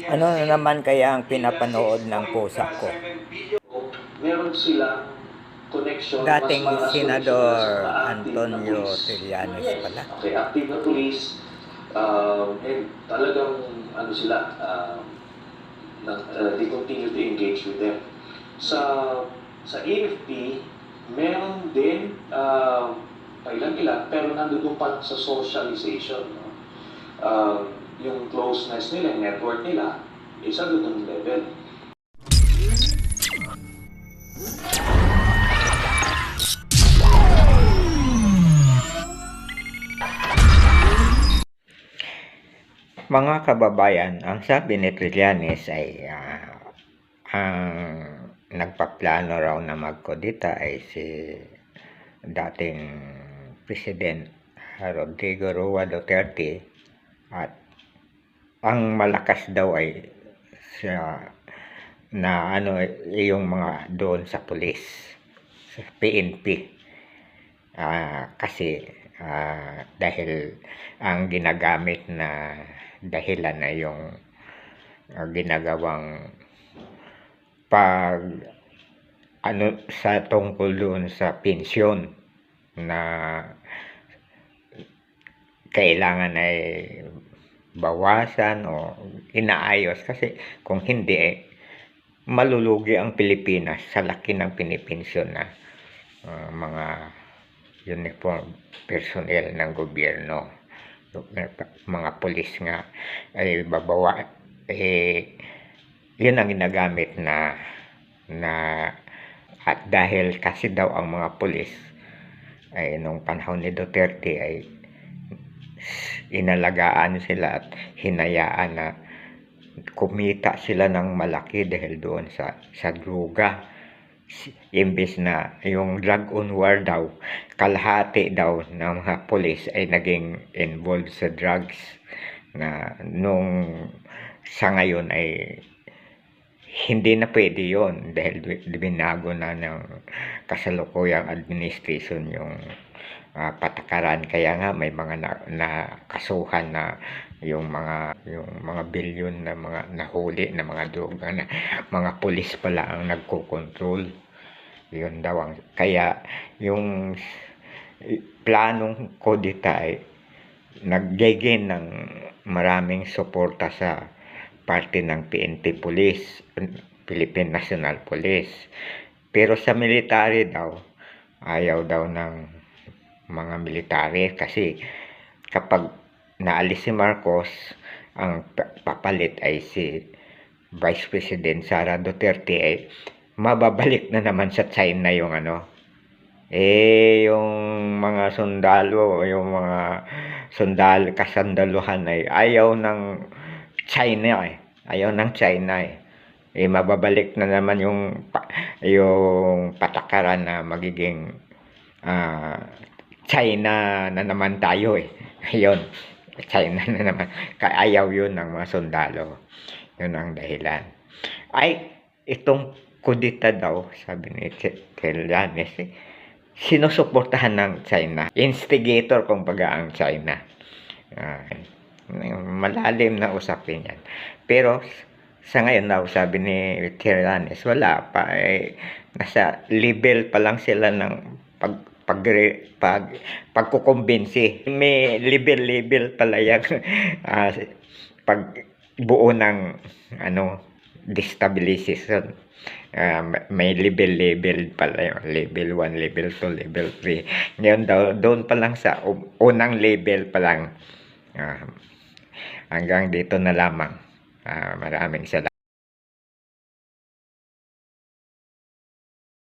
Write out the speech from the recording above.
Ano na naman kaya ang pinapanood ng pusa ko? Meron silang connection, mas Dating malakas connection nila sa Senador mga active na Antonio police. Trillanes pala. Okay, active na police, and talagang ano sila, they continue to engage with them. Sa AFP, meron din ilan-ilan, pero nandoon pa sa socialization. No? Yung closeness nila, network nila, isa doon level. Mga kababayan, ang sabi ni Trillanes ay ang nagpaplano raw na magkudita ay si dating President Rodrigo Roa Duterte, at ang malakas daw ay siya na yung mga doon sa pulis, sa PNP. Kasi dahil ang ginagamit na dahilan ay yung ginagawang pag sa tungkol doon sa pensyon na kailangan ay bawasan o inaayos, kasi kung hindi malulugi ang Pilipinas sa laki ng pinipensyon na mga uniform personnel ng gobyerno. Mga pulis nga ay babawa, yun ang ginagamit na at dahil kasi daw ang mga pulis ay nung panahon ni Duterte ay inalagaan sila at hinayaan na kumita sila ng malaki dahil doon sa droga. Imbes na yung drug on war daw, kalahati daw ng mga pulis ay naging involved sa drugs, na nung sa ngayon ay hindi na pwede yon dahil binago na ng kasalukuyang administration yung patakaran. Kaya nga may mga nakasuhan na yung mga bilyon na mga nahuli na mga droga na mga pulis pala ang nagko-control. Yun daw ang kaya yung planong kodita ay nag-gain ng maraming suporta sa parte ng PNP Police, Philippine National Police. Pero sa military daw, ayaw daw ng mga military kasi kapag naalis si Marcos, ang papalit ay si Vice President Sara Duterte, ay mababalik na naman sa China yung yung mga sundalo, yung mga kasandaluhan ay ayaw ng China mababalik na naman yung patakaran na magiging China na naman tayo Ayun, China na naman. Ayaw yun ng mga sundalo. Yun ang dahilan. Ay, itong kudita daw, sabi ni Trillanes, sinusuportahan ng China. Instigator kumbaga ang China. Malalim na usapin yan. Pero sa ngayon daw, sabi ni Trillanes, wala pa, nasa level pa lang sila ng pagkukumbinsi. May level pala yan. Pagbuo ng destabilization. May level pala yun. Level 1, level 2, level 3. Ngayon daw, doon pa lang sa unang level pa lang. Hanggang dito na lamang. Maraming salamat.